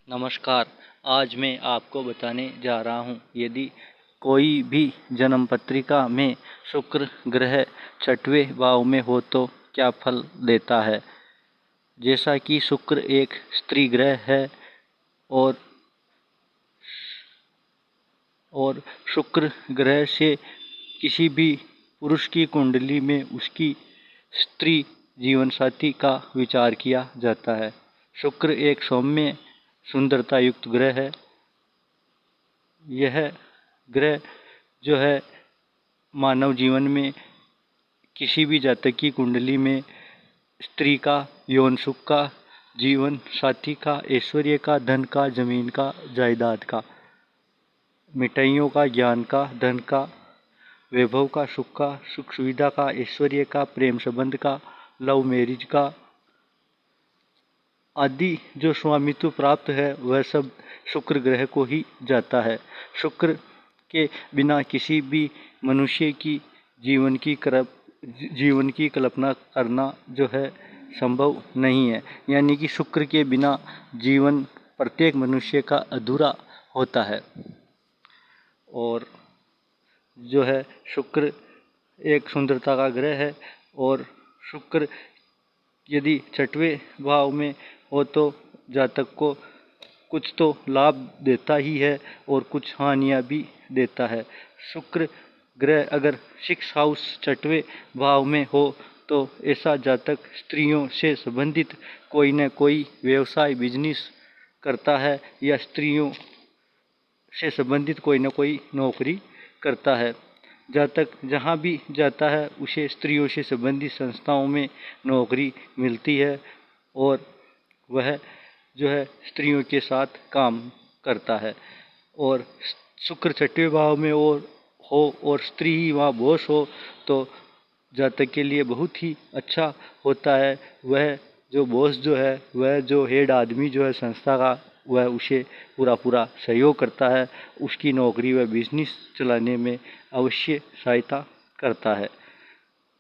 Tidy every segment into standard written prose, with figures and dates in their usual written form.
नमस्कार। आज मैं आपको बताने जा रहा हूँ, यदि कोई भी जन्म पत्रिका में शुक्र ग्रह छठवें भाव में हो तो क्या फल देता है। जैसा कि शुक्र एक स्त्री ग्रह है और शुक्र ग्रह से किसी भी पुरुष की कुंडली में उसकी स्त्री जीवन साथी का विचार किया जाता है। शुक्र एक सौम्य सुंदरता युक्त ग्रह है। यह ग्रह जो है मानव जीवन में किसी भी जातक की कुंडली में स्त्री का, यौन सुख का, जीवन साथी का, ऐश्वर्य का, धन का, जमीन का, जायदाद का, मिठाइयों का, ज्ञान का, धन का, वैभव का, सुख का, सुख सुविधा का, ऐश्वर्य का, प्रेम संबंध का, लव मैरिज का आदि जो स्वामित्व प्राप्त है वह सब शुक्र ग्रह को ही जाता है। शुक्र के बिना किसी भी मनुष्य की जीवन की कल्पना करना जो है संभव नहीं है। यानी कि शुक्र के बिना जीवन प्रत्येक मनुष्य का अधूरा होता है। और जो है शुक्र एक सुंदरता का ग्रह है और शुक्र यदि छठवें भाव में हो तो जातक को कुछ तो लाभ देता ही है और कुछ हानियां भी देता है। शुक्र ग्रह अगर 6 हाउस छठवें भाव में हो तो ऐसा जातक स्त्रियों से संबंधित कोई न कोई व्यवसाय बिजनेस करता है या स्त्रियों से संबंधित कोई न कोई नौकरी करता है। जातक जहाँ भी जाता है उसे स्त्रियों से संबंधित संस्थाओं में नौकरी मिलती है और वह जो है स्त्रियों के साथ काम करता है। और शुक्र छठवें भाव में और स्त्री ही वहाँ बॉस हो तो जातक के लिए बहुत ही अच्छा होता है। वह जो बॉस जो है, वह जो हेड आदमी जो है संस्था का, वह उसे पूरा सहयोग करता है। उसकी नौकरी व बिजनेस चलाने में अवश्य सहायता करता है।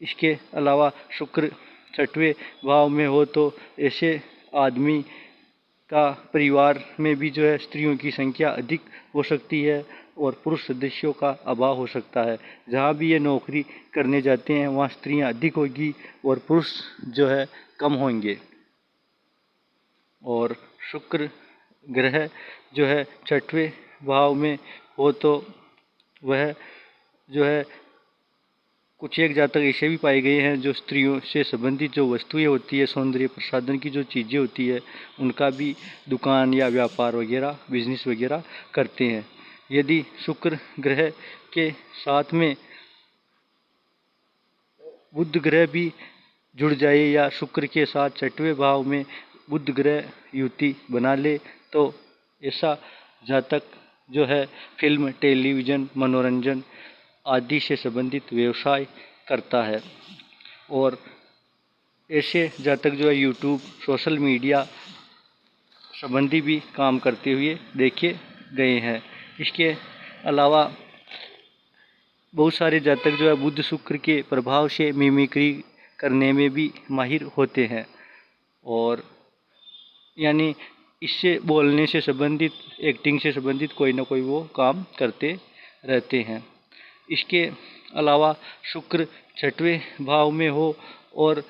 इसके अलावा शुक्र छठवें भाव में हो तो ऐसे आदमी का परिवार में भी जो है स्त्रियों की संख्या अधिक हो सकती है और पुरुष सदस्यों का अभाव हो सकता है। जहाँ भी ये नौकरी करने जाते हैं वहाँ स्त्रियाँ अधिक होगी और पुरुष जो है कम होंगे। और शुक्र ग्रह जो है छठवें भाव में हो तो वह जो है कुछ एक जातक ऐसे भी पाए गए हैं जो स्त्रियों से संबंधित जो वस्तुएं होती है, सौंदर्य प्रसाधन की जो चीज़ें होती है, उनका भी दुकान या व्यापार वगैरह बिजनेस वगैरह करते हैं। यदि शुक्र ग्रह के साथ में बुध ग्रह भी जुड़ जाए या शुक्र के साथ छठवें भाव में बुध ग्रह युति बना ले तो ऐसा जातक जो है फिल्म, टेलीविज़न, मनोरंजन आदि से संबंधित व्यवसाय करता है। और ऐसे जातक जो है यूट्यूब, सोशल मीडिया संबंधी भी काम करते हुए देखे गए हैं। इसके अलावा बहुत सारे जातक जो है बुध शुक्र के प्रभाव से मिमिक्री करने में भी माहिर होते हैं और यानी इससे बोलने से संबंधित, एक्टिंग से संबंधित कोई ना कोई वो काम करते रहते हैं। इसके अलावा शुक्र छठवें भाव में हो और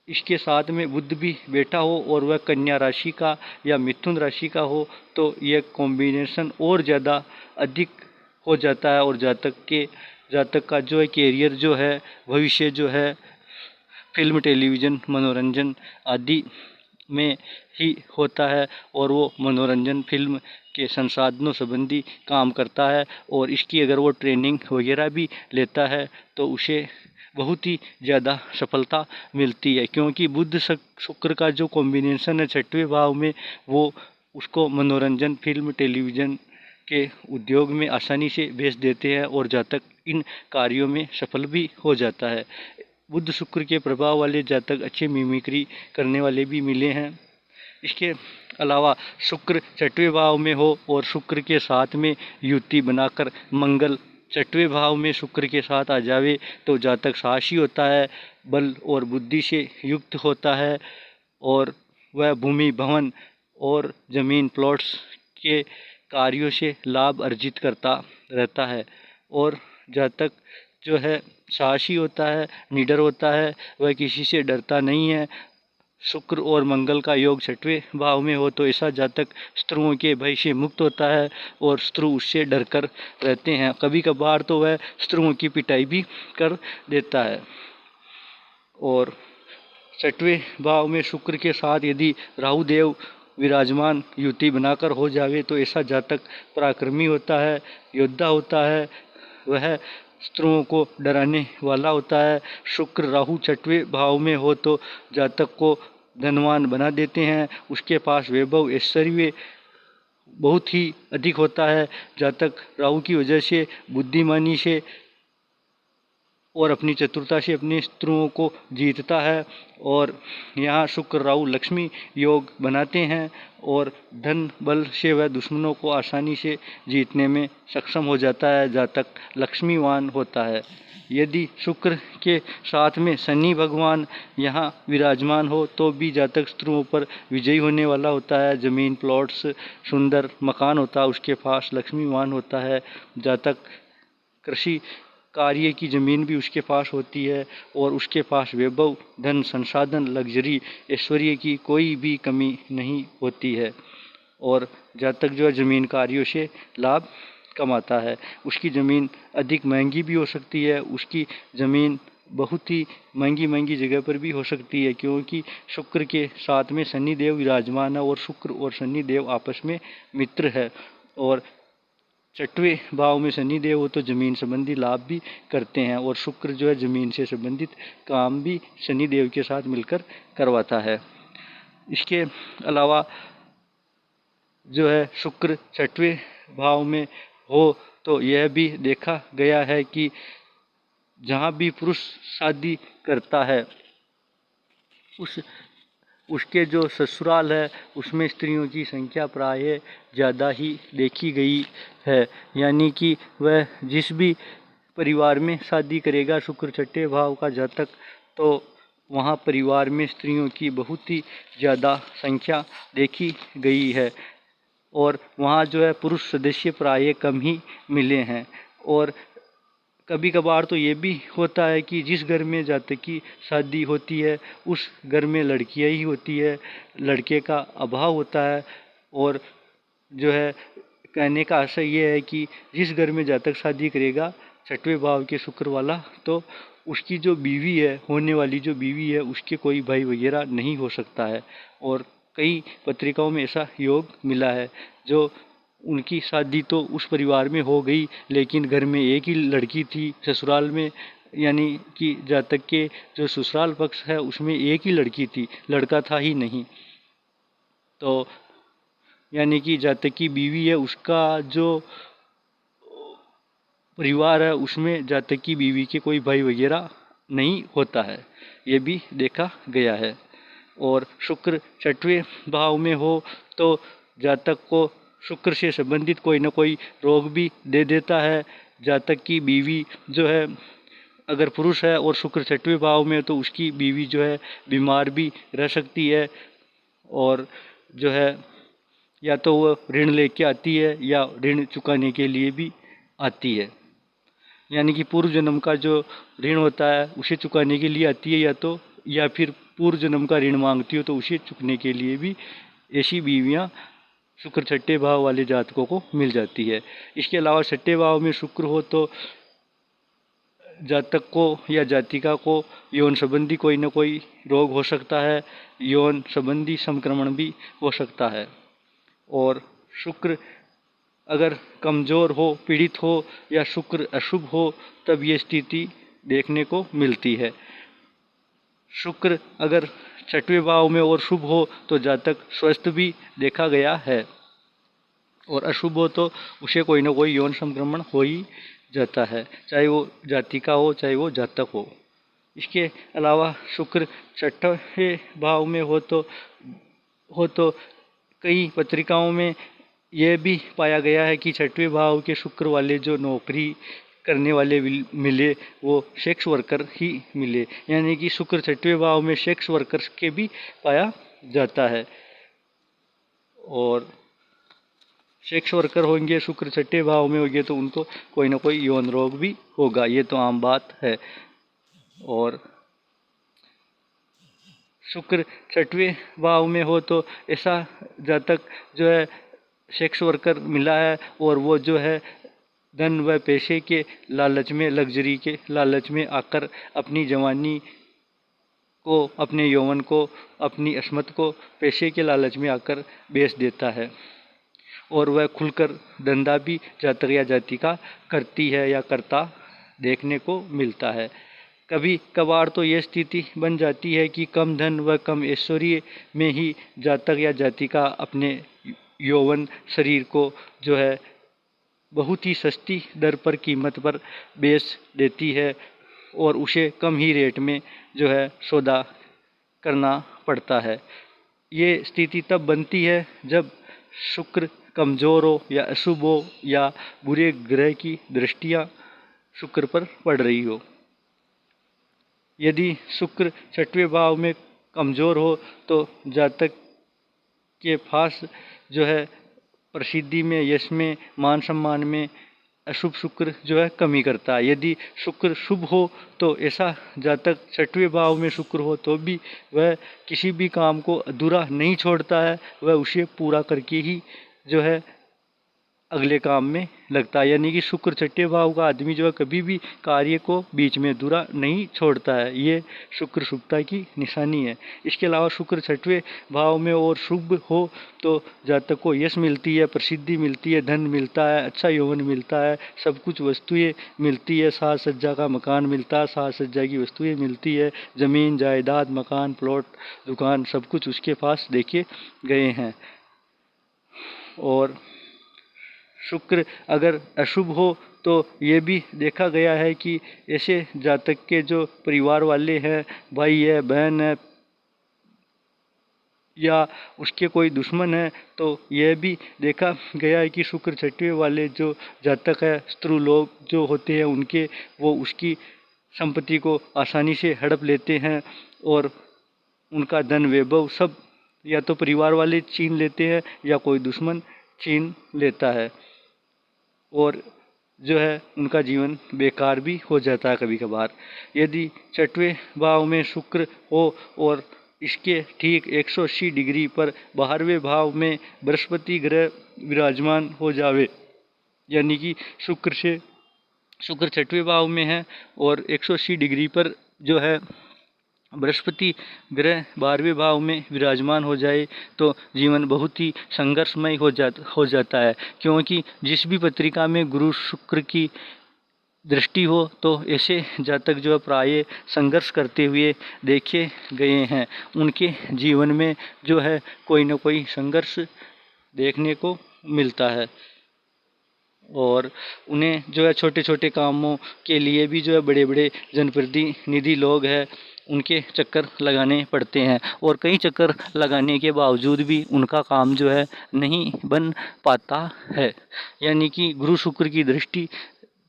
इसके साथ में बुध भी बैठा हो और वह कन्या राशि का या मिथुन राशि का हो तो यह कॉम्बिनेशन और ज़्यादा अधिक हो जाता है और जातक का जो है कैरियर जो है, भविष्य जो है फिल्म, टेलीविज़न, मनोरंजन आदि में ही होता है और वो मनोरंजन फिल्म के संसाधनों संबंधी काम करता है। और इसकी अगर वो ट्रेनिंग वगैरह भी लेता है तो उसे बहुत ही ज़्यादा सफलता मिलती है, क्योंकि बुध शुक्र का जो कॉम्बिनेशन है छठवें भाव में वो उसको मनोरंजन, फिल्म, टेलीविज़न के उद्योग में आसानी से भेज देते हैं और जातक इन कार्यों में सफल भी हो जाता है। बुध शुक्र के प्रभाव वाले जातक अच्छे मिमिक्री करने वाले भी मिले हैं। इसके अलावा शुक्र छठवें भाव में हो और शुक्र के साथ में युति बनाकर मंगल छठवें भाव में शुक्र के साथ आ जावे तो जातक साहसी होता है, बल और बुद्धि से युक्त होता है और वह भूमि, भवन और ज़मीन प्लॉट्स के कार्यों से लाभ अर्जित करता रहता है। और जातक जो है साहसी होता है, निडर होता है, वह किसी से डरता नहीं है। शुक्र और मंगल का योग 6वें भाव में हो तो ऐसा जातक शत्रुओं के भय से मुक्त होता है और शत्रु उससे डर कर रहते हैं। कभी कभार तो वह शत्रुओं की पिटाई भी कर देता है। और 6वें भाव में शुक्र के साथ यदि राहु देव विराजमान युति बनाकर हो जावे तो ऐसा जातक पराक्रमी होता है, योद्धा होता है, वह शत्रुओं को डराने वाला होता है। शुक्र राहु 6वें भाव में हो तो जातक को धनवान बना देते हैं। उसके पास वैभव ऐश्वर्य बहुत ही अधिक होता है। जातक राहु की वजह से बुद्धिमानी से और अपनी चतुरता से अपने शत्रुओं को जीतता है। और यहाँ शुक्र राहु लक्ष्मी योग बनाते हैं और धन बल से वह दुश्मनों को आसानी से जीतने में सक्षम हो जाता है। जातक लक्ष्मीवान होता है। यदि शुक्र के साथ में शनि भगवान यहाँ विराजमान हो तो भी जातक शत्रुओं पर विजयी होने वाला होता है। ज़मीन प्लॉट्स सुंदर मकान होता है उसके पास, लक्ष्मीवान होता है। जातक कृषि कार्य की ज़मीन भी उसके पास होती है और उसके पास वैभव, धन, संसाधन, लग्जरी, ऐश्वर्य की कोई भी कमी नहीं होती है। और जातक जो है ज़मीन कार्यों से लाभ कमाता है। उसकी ज़मीन अधिक महंगी भी हो सकती है, उसकी ज़मीन बहुत ही महंगी जगह पर भी हो सकती है, क्योंकि शुक्र के साथ में शनिदेव विराजमान है और शुक्र और शनिदेव आपस में मित्र है। और 6वें भाव में शनिदेव हो तो ज़मीन संबंधी लाभ भी करते हैं और शुक्र जो है ज़मीन से संबंधित काम भी शनिदेव के साथ मिलकर करवाता है। इसके अलावा जो है शुक्र 6वें भाव में हो तो यह भी देखा गया है कि जहाँ भी पुरुष शादी करता है उसके जो ससुराल है उसमें स्त्रियों की संख्या प्राय ज़्यादा ही देखी गई है। यानी कि वह जिस भी परिवार में शादी करेगा शुक्र 6वें भाव का जातक, तो वहाँ परिवार में स्त्रियों की बहुत ही ज़्यादा संख्या देखी गई है और वहाँ जो है पुरुष सदस्य प्राय कम ही मिले हैं। और कभी कभार तो ये भी होता है कि जिस घर में जातक की शादी होती है उस घर में लड़कियां ही होती है, लड़के का अभाव होता है। और जो है कहने का आशय ये है कि जिस घर में जातक शादी करेगा 6वें भाव के शुक्र वाला, तो उसकी जो बीवी है, होने वाली जो बीवी है, उसके कोई भाई वगैरह नहीं हो सकता है। और कई पत्रिकाओं में ऐसा योग मिला है जो उनकी शादी तो उस परिवार में हो गई लेकिन घर में एक ही लड़की थी ससुराल में, यानी कि जातक के जो ससुराल पक्ष है उसमें एक ही लड़की थी, लड़का था ही नहीं। तो यानी कि जातक की बीवी है उसका जो परिवार है उसमें जातक की बीवी के कोई भाई वगैरह नहीं होता है, ये भी देखा गया है। और शुक्र 6वें भाव में हो तो जातक को शुक्र से संबंधित कोई ना कोई रोग भी दे देता है। जातक की बीवी जो है अगर पुरुष है और शुक्र 6वें भाव में तो उसकी बीवी जो है बीमार भी रह सकती है और जो है या तो वो ऋण लेके आती है या ऋण चुकाने के लिए भी आती है। यानी कि पूर्व जन्म का जो ऋण होता है उसे चुकाने के लिए आती है या फिर पूर्व जन्म का ऋण मांगती हो तो उसे चुकने के लिए भी ऐसी बीवियां शुक्र 6वें भाव वाले जातकों को मिल जाती है। इसके अलावा 6वें भाव में शुक्र हो तो जातक को या जातिका को यौन संबंधी कोई ना कोई रोग हो सकता है, यौन संबंधी संक्रमण भी हो सकता है। और शुक्र अगर कमज़ोर हो, पीड़ित हो या शुक्र अशुभ हो तब ये स्थिति देखने को मिलती है। शुक्र अगर 6वें भाव में और शुभ हो तो जातक स्वस्थ भी देखा गया है और अशुभ हो तो उसे कोई ना कोई यौन संक्रमण हो ही जाता है, चाहे वो जातिका हो चाहे वो जातक हो। इसके अलावा शुक्र 6वें भाव में हो तो कई पत्रिकाओं में यह भी पाया गया है कि 6वें भाव के शुक्र वाले जो नौकरी करने वाले मिले वो सेक्स वर्कर ही मिले। यानी कि शुक्र 6वें भाव में सेक्स वर्कर्स के भी पाया जाता है। और सेक्स वर्कर होंगे, शुक्र छठे भाव में होंगे तो उनको कोई ना कोई यौन रोग भी होगा, ये तो आम बात है। और शुक्र छठवें भाव में हो तो ऐसा जातक जो है सेक्स वर्कर मिला है और वो जो है धन व पैसे के लालच में, लग्जरी के लालच में आकर अपनी जवानी को, अपने यौवन को, अपनी अस्मत को पैसे के लालच में आकर बेच देता है और वह खुलकर धंधा भी जातक या जातिका करती है या करता देखने को मिलता है। कभी कभार तो यह स्थिति बन जाती है कि कम धन व कम ऐश्वर्य में ही जातक या जातिका अपने यौवन शरीर को जो है बहुत ही सस्ती दर पर, कीमत पर बेच देती है और उसे कम ही रेट में जो है सौदा करना पड़ता है। ये स्थिति तब बनती है जब शुक्र कमज़ोर हो या अशुभ हो या बुरे ग्रह की दृष्टियाँ शुक्र पर पड़ रही हो। यदि शुक्र छठवें भाव में कमज़ोर हो तो जातक के पास जो है प्रसिद्धि में, यश में, मान सम्मान में अशुभ शुक्र जो है कमी करता है। यदि शुक्र शुभ हो तो ऐसा जातक छठवें भाव में शुक्र हो तो भी वह किसी भी काम को अधूरा नहीं छोड़ता है, वह उसे पूरा करके ही जो है अगले काम में लगता है। यानी कि शुक्र छठे भाव का आदमी जो है कभी भी कार्य को बीच में अधूरा नहीं छोड़ता है, ये शुक्र शुभता की निशानी है। इसके अलावा शुक्र छठवें भाव में और शुभ हो तो जातक को यश मिलती है, प्रसिद्धि मिलती है, धन मिलता है, अच्छा यौवन मिलता है, सब कुछ वस्तुएं मिलती है, साज सज्जा का मकान मिलता है, साज सज्जा की वस्तुएं मिलती है, ज़मीन जायदाद, मकान, प्लॉट, दुकान, सब कुछ उसके पास देखे गए हैं। और शुक्र अगर अशुभ हो तो ये भी देखा गया है कि ऐसे जातक के जो परिवार वाले हैं, भाई है, बहन है या उसके कोई दुश्मन है, तो यह भी देखा गया है कि शुक्र छठवें वाले जो जातक है, शत्रु लोग जो होते हैं उनके, वो उसकी संपत्ति को आसानी से हड़प लेते हैं और उनका धन वैभव सब या तो परिवार वाले छीन लेते हैं या कोई दुश्मन छीन लेता है और जो है उनका जीवन बेकार भी हो जाता है कभी कभार। यदि छठवें भाव में शुक्र हो और इसके ठीक 180 डिग्री पर 12वें भाव में बृहस्पति ग्रह विराजमान हो जावे, यानी कि शुक्र छठवें भाव में है और 180 डिग्री पर जो है बृहस्पति ग्रह 12वें भाव में विराजमान हो जाए तो जीवन बहुत ही संघर्षमय हो जाता है, क्योंकि जिस भी पत्रिका में गुरु शुक्र की दृष्टि हो तो ऐसे जातक जो प्राय संघर्ष करते हुए देखे गए हैं। उनके जीवन में जो है कोई न कोई संघर्ष देखने को मिलता है और उन्हें जो है छोटे छोटे कामों के लिए भी जो है बड़े बड़े जनप्रतिनिधि लोग हैं उनके चक्कर लगाने पड़ते हैं और कई चक्कर लगाने के बावजूद भी उनका काम जो है नहीं बन पाता है। यानी कि गुरु शुक्र की दृष्टि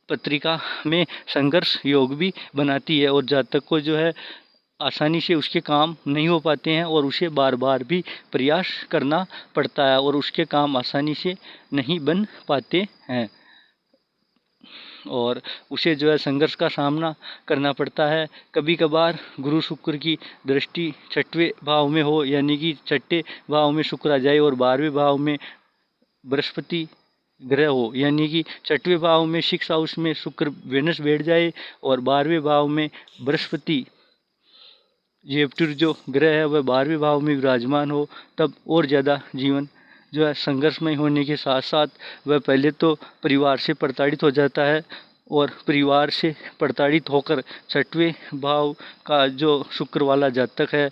पत्रिका में संघर्ष योग भी बनाती है और जातक को जो है आसानी से उसके काम नहीं हो पाते हैं और उसे बार बार भी प्रयास करना पड़ता है और उसके काम आसानी से नहीं बन पाते हैं और उसे जो है संघर्ष का सामना करना पड़ता है। कभी कभार गुरु शुक्र की दृष्टि छठवें भाव में हो, यानी कि छठे भाव में शुक्र आ जाए और 12वें भाव में बृहस्पति ग्रह हो, यानी कि छठवें भाव में 6 हाउस में शुक्र वेनस बैठ जाए और 12वें भाव में बृहस्पति जेप्टर जो ग्रह है वह 12वें भाव में विराजमान हो, तब और ज़्यादा जीवन जो है संघर्षमय होने के साथ साथ वह पहले तो परिवार से प्रताड़ित हो जाता है और परिवार से प्रताड़ित होकर छठवें भाव का जो शुक्र वाला जातक है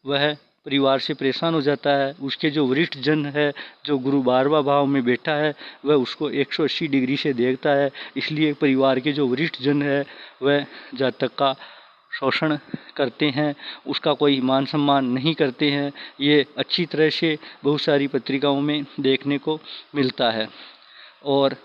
वह परिवार से परेशान हो जाता है। उसके जो वरिष्ठ जन है, जो गुरु 12वां भाव में बैठा है, वह उसको 180 डिग्री से देखता है, इसलिए परिवार के जो वरिष्ठ जन है वह जातक का शोषण करते हैं, उसका कोई मान सम्मान नहीं करते हैं। ये अच्छी तरह से बहुत सारी पत्रिकाओं में देखने को मिलता है। और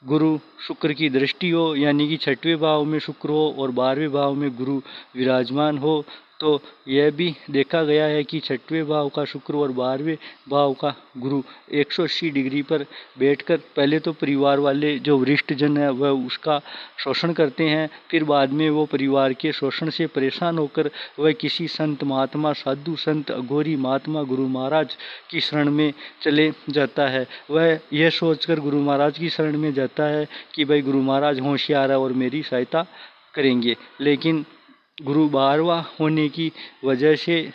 गुरु शुक्र की दृष्टि हो, यानी कि छठवें भाव में शुक्र हो और 12वें भाव में गुरु विराजमान हो तो यह भी देखा गया है कि 6वें भाव का शुक्र और 12वें भाव का गुरु 180 डिग्री पर बैठकर पहले तो परिवार वाले जो वरिष्ठ जन है वह उसका शोषण करते हैं, फिर बाद में वो परिवार के शोषण से परेशान होकर वह किसी संत महात्मा, साधु संत, अघोरी, महात्मा, गुरु महाराज की शरण में चले जाता है। वह यह सोचकर गुरु महाराज की शरण में जाता है कि भाई गुरु महाराज होशियार है और मेरी सहायता करेंगे, लेकिन गुरु 12वां होने की वजह से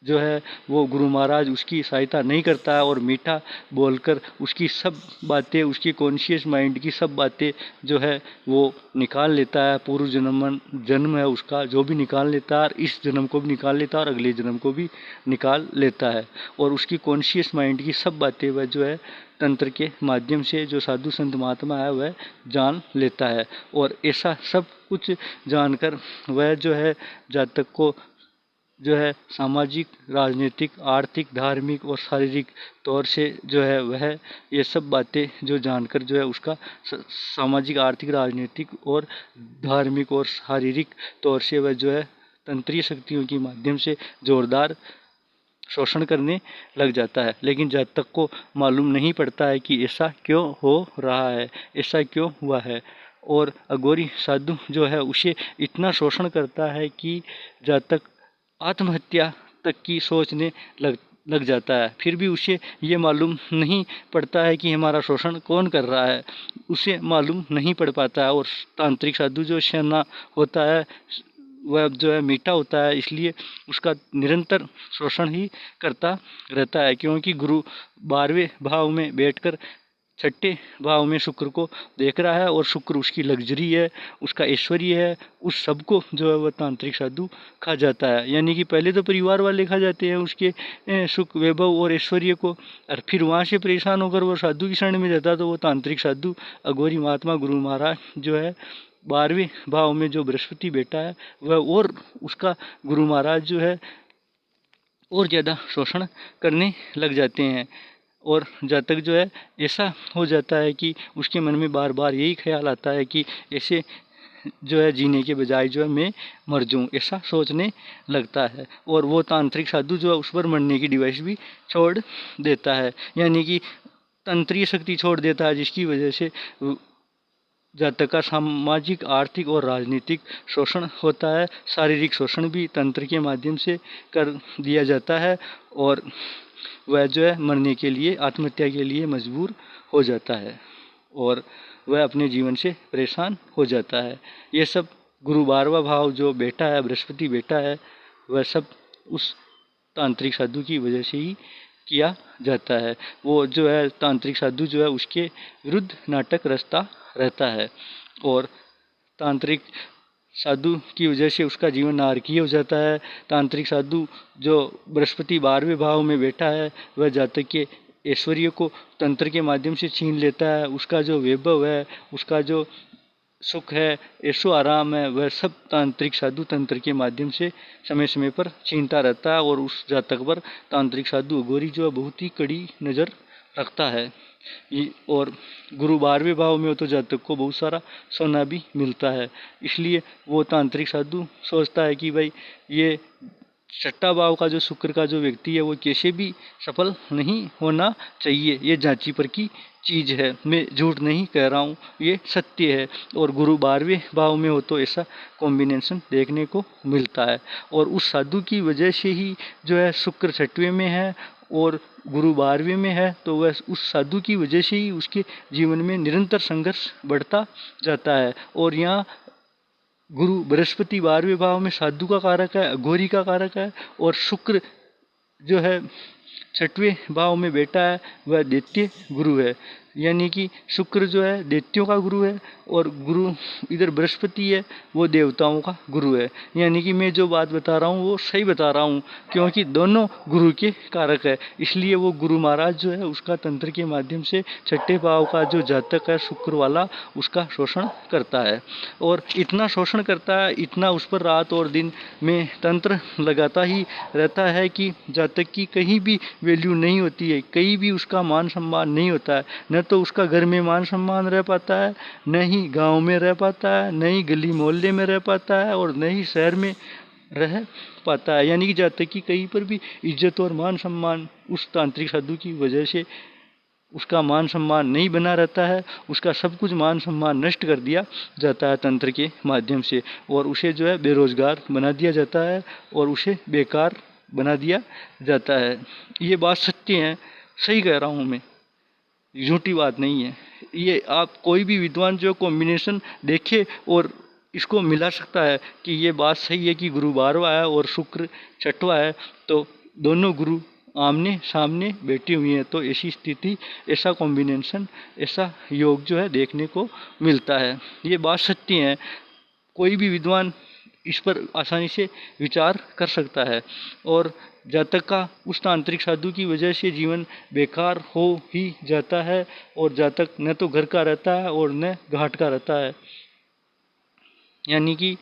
जो है वो गुरु महाराज उसकी सहायता नहीं करता है और मीठा बोलकर उसकी सब बातें, उसकी कॉन्शियस माइंड की सब बातें जो है वो निकाल लेता है। पूर्व जन्म है उसका जो भी निकाल लेता है, और इस जन्म को भी निकाल लेता है और अगले जन्म को भी निकाल लेता है, और उसकी कॉन्शियस माइंड की सब बातें वह जो है तंत्र के माध्यम से जो साधु संत महात्मा है वह जान लेता है। और ऐसा सब कुछ जानकर वह जो है जातक को जो है सामाजिक, राजनीतिक, आर्थिक, धार्मिक और शारीरिक तौर से जो है वह ये सब बातें जो जानकर जो है उसका सामाजिक, आर्थिक, राजनीतिक और धार्मिक और शारीरिक तौर से वह जो है तंत्रीय शक्तियों के माध्यम से जोरदार शोषण करने लग जाता है। लेकिन जब तक को मालूम नहीं पड़ता है कि ऐसा क्यों हो रहा है, ऐसा क्यों हुआ है, और अघोरी साधु जो है उसे इतना शोषण करता है कि जब तक आत्महत्या तक की सोचने लग जाता है। फिर भी उसे ये मालूम नहीं पड़ता है कि हमारा शोषण कौन कर रहा है, उसे मालूम नहीं पड़ पाता है। और तांत्रिक साधु जो सेना होता है वह जो है मीठा होता है, इसलिए उसका निरंतर शोषण ही करता रहता है, क्योंकि गुरु 12वें भाव में बैठकर 6ठे भाव में शुक्र को देख रहा है, और शुक्र उसकी लग्जरी है, उसका ऐश्वर्य है, उस सब को जो है वह तांत्रिक साधु खा जाता है। यानी कि पहले तो परिवार वाले खा जाते हैं उसके सुख, वैभव और ऐश्वर्य को, और फिर वहाँ से परेशान होकर वो साधु की शरण में जाता है, तो वो तांत्रिक साधु अघोरी महात्मा गुरु महाराज जो है 12वें भाव में जो बृहस्पति बैठा है वह और उसका गुरु महाराज जो है और ज़्यादा शोषण करने लग जाते हैं। और जब तक जो है ऐसा हो जाता है कि उसके मन में बार बार यही ख्याल आता है कि ऐसे जो है जीने के बजाय जो है मैं मर जाऊँ, ऐसा सोचने लगता है। और वो तांत्रिक साधु जो है उस पर मरने की डिवाइस भी छोड़ देता है, यानी कि तंत्रीय शक्ति छोड़ देता है, जिसकी वजह से जातक का सामाजिक, आर्थिक और राजनीतिक शोषण होता है। शारीरिक शोषण भी तंत्र के माध्यम से कर दिया जाता है, और वह जो है मरने के लिए, आत्महत्या के लिए मजबूर हो जाता है, और वह अपने जीवन से परेशान हो जाता है। ये सब गुरु 12वां भाव जो बेटा है, बृहस्पति बेटा है, वह सब उस तांत्रिक साधु की वजह से ही किया जाता है। वो जो है तांत्रिक साधु जो है उसके विरुद्ध नाटक रचता रहता है, और तांत्रिक साधु की वजह से उसका जीवन नारकीय हो जाता है। तांत्रिक साधु जो बृहस्पति 12वें भाव में बैठा है वह जातक के ऐश्वर्य को तंत्र के माध्यम से छीन लेता है। उसका जो वैभव है, उसका जो सुख है, ऐशो आराम है, वह सब तांत्रिक साधु तंत्र के माध्यम से समय समय पर छीनता रहता है, और उस जातक पर तांत्रिक साधु अघोरी जो है बहुत ही कड़ी नज़र रखता है। और गुरु 12वें भाव में हो तो जातक को बहुत सारा सोना भी मिलता है, इसलिए वो तांत्रिक साधु सोचता है कि भाई ये 6ठा भाव का जो शुक्र का जो व्यक्ति है वो कैसे भी सफल नहीं होना चाहिए, ये जांची पर की चीज़ है, मैं झूठ नहीं कह रहा हूँ, ये सत्य है। और गुरु 12वें भाव में हो तो ऐसा कॉम्बिनेशन देखने को मिलता है, और उस साधु की वजह से ही जो है शुक्र 6वें में है और गुरु 12वें में है, तो वह उस साधु की वजह से ही उसके जीवन में निरंतर संघर्ष बढ़ता जाता है। और यहाँ गुरु बृहस्पति 12वें भाव में साधु का कारक है, अघोरी का कारक है, और शुक्र जो है 6वें भाव में बैठा है वह दैत्य गुरु है, यानी कि शुक्र जो है दैत्यों का गुरु है, और गुरु इधर बृहस्पति है वो देवताओं का गुरु है। यानी कि मैं जो बात बता रहा हूँ वो सही बता रहा हूँ, क्योंकि दोनों गुरु के कारक है, इसलिए वो गुरु महाराज जो है उसका तंत्र के माध्यम से 6ठे भाव का जो जातक है शुक्र वाला उसका शोषण करता है, और इतना शोषण करता है, इतना उस पर रात और दिन में तंत्र लगाता ही रहता है कि जातक की कहीं भी वैल्यू नहीं होती है, कहीं भी उसका मान सम्मान नहीं होता है। न तो उसका घर में मान सम्मान रह पाता है, न ही गांव में रह पाता है, न ही गली मोहल्ले में रह पाता है, और न ही शहर में रह पाता है। यानी कि जहाँ तक कि कहीं पर भी इज्जत और मान सम्मान उस तांत्रिक साधु की वजह से उसका मान सम्मान नहीं बना रहता है, उसका सब कुछ मान सम्मान नष्ट कर दिया जाता है तंत्र के माध्यम से, और उसे जो है बेरोजगार बना दिया जाता है और उसे बेकार बना दिया जाता है। ये बात सत्य है, सही कह रहा हूँ मैं, झूठी बात नहीं है। ये आप कोई भी विद्वान जो कॉम्बिनेशन देखे और इसको मिला सकता है कि ये बात सही है कि गुरु 12वां है और शुक्र 6वां है, तो दोनों गुरु आमने सामने बैठी हुई हैं, तो ऐसी स्थिति, ऐसा कॉम्बिनेशन, ऐसा योग जो है देखने को मिलता है। ये बात सत्य है, कोई भी विद्वान इस पर आसानी से विचार कर सकता है। और जातक का उस तांत्रिक साधु की वजह से जीवन बेकार हो ही जाता है, और जातक न तो घर का रहता है और न घाट का रहता है, यानी कि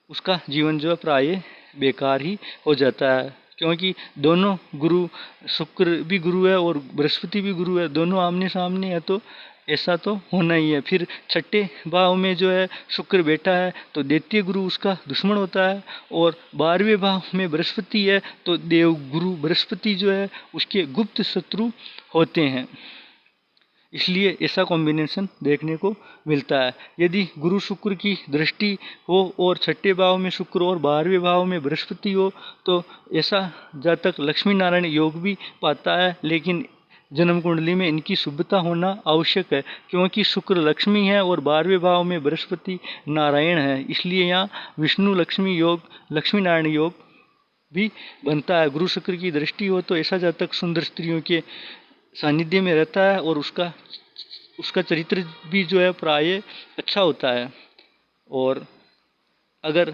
उसका जीवन जो है प्राय बेकार ही हो जाता है, क्योंकि दोनों गुरु, शुक्र भी गुरु है और बृहस्पति भी गुरु है, दोनों आमने सामने है, तो ऐसा तो होना ही है। फिर 6ठे भाव में जो है शुक्र बैठा है तो दैत्य गुरु उसका दुश्मन होता है, और 12वें भाव में बृहस्पति है तो देव गुरु बृहस्पति जो है उसके गुप्त शत्रु होते हैं। इसलिए ऐसा कॉम्बिनेशन देखने को मिलता है। यदि गुरु शुक्र की दृष्टि हो और 6ठे भाव में शुक्र और 12वें भाव में बृहस्पति हो, तो ऐसा जातक लक्ष्मी नारायण योग भी पाता है, लेकिन जन्म कुंडली में इनकी शुभता होना आवश्यक है, क्योंकि शुक्र लक्ष्मी है और 12वें भाव में बृहस्पति नारायण है। इसलिए यहाँ विष्णु लक्ष्मी योग, लक्ष्मी नारायण योग भी बनता है। गुरु शुक्र की दृष्टि हो तो ऐसा जातक सुंदर स्त्रियों के सानिध्य में रहता है और उसका चरित्र भी जो है प्राय अच्छा होता है। और अगर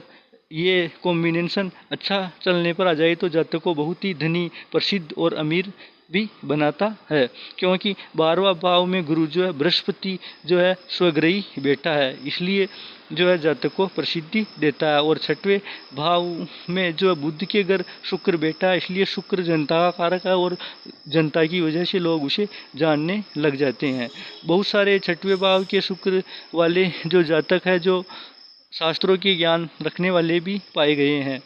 ये कॉम्बिनेशन अच्छा चलने पर आ जाए तो जातक को बहुत ही धनी, प्रसिद्ध और अमीर भी बनाता है, क्योंकि 12वां भाव में गुरु जो है बृहस्पति जो है स्वग्रही बैठा है, इसलिए जो है जातक को प्रसिद्धि देता है। और 6वें भाव में जो है बुध के घर शुक्र बैठा है, इसलिए शुक्र जनता का कारक है और जनता की वजह से लोग उसे जानने लग जाते हैं। बहुत सारे 6वें भाव के शुक्र वाले जो जातक है जो शास्त्रों के ज्ञान रखने वाले भी पाए गए हैं।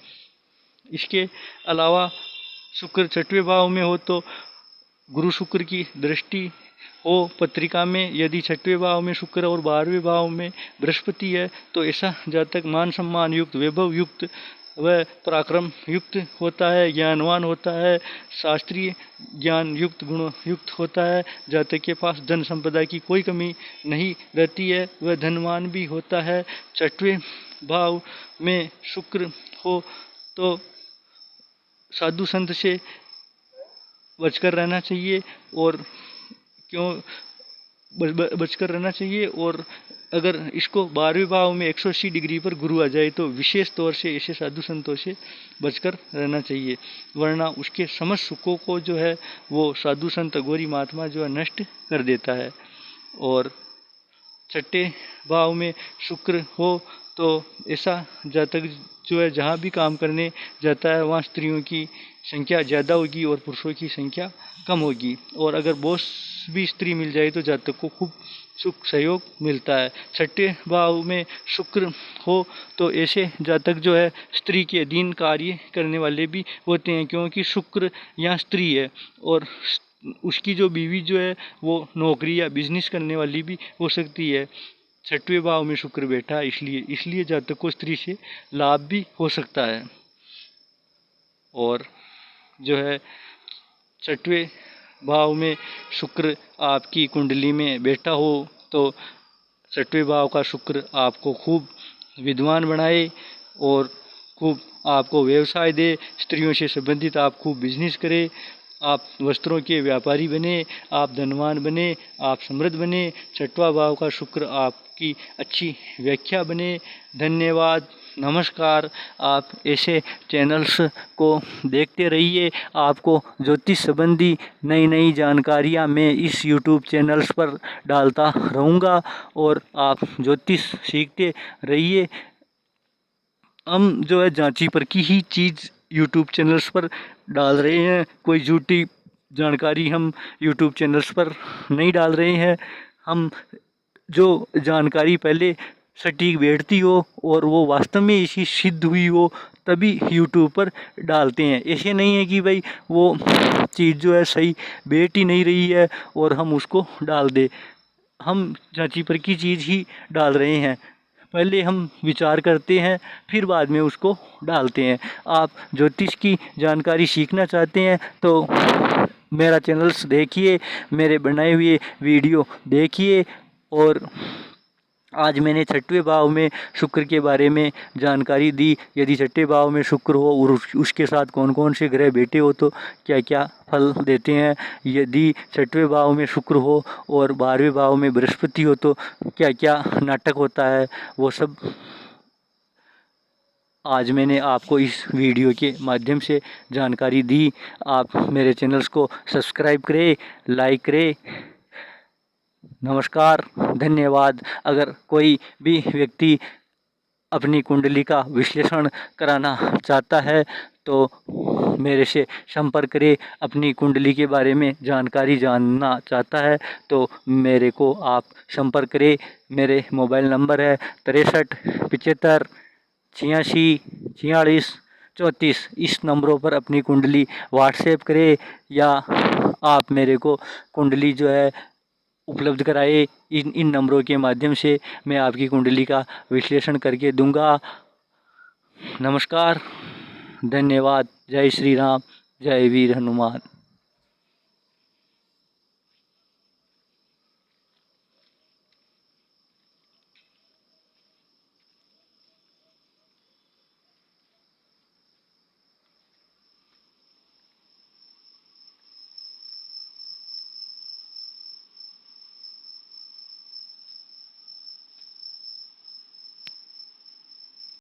इसके अलावा शुक्र 6वें भाव में हो तो गुरु शुक्र की दृष्टि हो पत्रिका में, यदि 6वें भाव में शुक्र और 12वें भाव में बृहस्पति है, तो ऐसा जातक मान सम्मान युक्त, वैभव युक्त व पराक्रम युक्त होता है, ज्ञानवान होता है, शास्त्रीय ज्ञान युक्त, गुण युक्त होता है। जातक के पास धन संपदा की कोई कमी नहीं रहती है, वह धनवान भी होता है। 6वें भाव में शुक्र हो तो साधु संत से बचकर रहना चाहिए, और बचकर रहना चाहिए। और अगर इसको 12वें भाव में 180 डिग्री पर गुरु आ जाए तो विशेष तौर से ऐसे साधु संतों से बचकर रहना चाहिए, वरना उसके समस्त सुखों को जो है वो साधु संत गौरी महात्मा जो है नष्ट कर देता है। और 6ठे भाव में शुक्र हो तो ऐसा जातक जो है जहाँ भी काम करने जाता है वहाँ स्त्रियों की संख्या ज़्यादा होगी और पुरुषों की संख्या कम होगी। और अगर बॉस भी स्त्री मिल जाए तो जातक को खूब सुख सहयोग मिलता है। 6ठे भाव में शुक्र हो तो ऐसे जातक जो है स्त्री के अधीन कार्य करने वाले भी होते हैं, क्योंकि शुक्र यहाँ स्त्री है और उसकी जो बीवी जो है वो नौकरी या बिजनेस करने वाली भी हो सकती है। 6वें भाव में शुक्र बैठा है, इसलिए जातक को स्त्री से लाभ भी हो सकता है। और जो है 6वें भाव में शुक्र आपकी कुंडली में बैठा हो तो 6वें भाव का शुक्र आपको खूब विद्वान बनाए और खूब आपको व्यवसाय दे, स्त्रियों से संबंधित आप खूब बिजनेस करें, आप वस्त्रों के व्यापारी बने, आप धनवान बने, आप समृद्ध बने। 6वां भाव का शुक्र आपकी अच्छी व्याख्या बने। धन्यवाद, नमस्कार। आप ऐसे चैनल्स को देखते रहिए। आपको ज्योतिष संबंधी नई नई जानकारियाँ मैं इस YouTube चैनल्स पर डालता रहूँगा और आप ज्योतिष सीखते रहिए। हम जो है जांची परखी ही चीज़ YouTube चैनल्स पर डाल रहे हैं, कोई झूठी जानकारी हम YouTube चैनल्स पर नहीं डाल रहे हैं। हम जो जानकारी पहले सटीक बैठती हो और वो वास्तव में इसी सिद्ध हुई हो तभी यूट्यूब पर डालते हैं। ऐसे नहीं है कि भाई वो चीज़ जो है सही बैठ ही नहीं रही है और हम उसको डाल दें। हम जांची परखी चीज़ ही डाल रहे हैं। पहले हम विचार करते हैं, फिर बाद में उसको डालते हैं। आप ज्योतिष की जानकारी सीखना चाहते हैं तो मेरा चैनल्स देखिए, मेरे बनाए हुए वीडियो देखिए। और आज मैंने छठवें भाव में शुक्र के बारे में जानकारी दी। यदि छठे भाव में शुक्र हो और उसके साथ कौन कौन से ग्रह बैठे हो तो क्या क्या फल देते हैं। यदि छठवें भाव में शुक्र हो और 12वें भाव में बृहस्पति हो तो क्या क्या नाटक होता है, वो सब आज मैंने आपको इस वीडियो के माध्यम से जानकारी दी। आप मेरे चैनल्स को सब्सक्राइब करें, लाइक करें। नमस्कार, धन्यवाद। अगर कोई भी व्यक्ति अपनी कुंडली का विश्लेषण कराना चाहता है तो मेरे से संपर्क करें। अपनी कुंडली के बारे में जानकारी जानना चाहता है तो मेरे को आप संपर्क करें। मेरे मोबाइल नंबर है 63 75 86 46 34। इस नंबरों पर अपनी कुंडली व्हाट्सएप करें या आप मेरे को कुंडली जो है उपलब्ध कराए। इन नंबरों के माध्यम से मैं आपकी कुंडली का विश्लेषण करके दूंगा। नमस्कार, धन्यवाद। जय श्री राम, जय वीर हनुमान।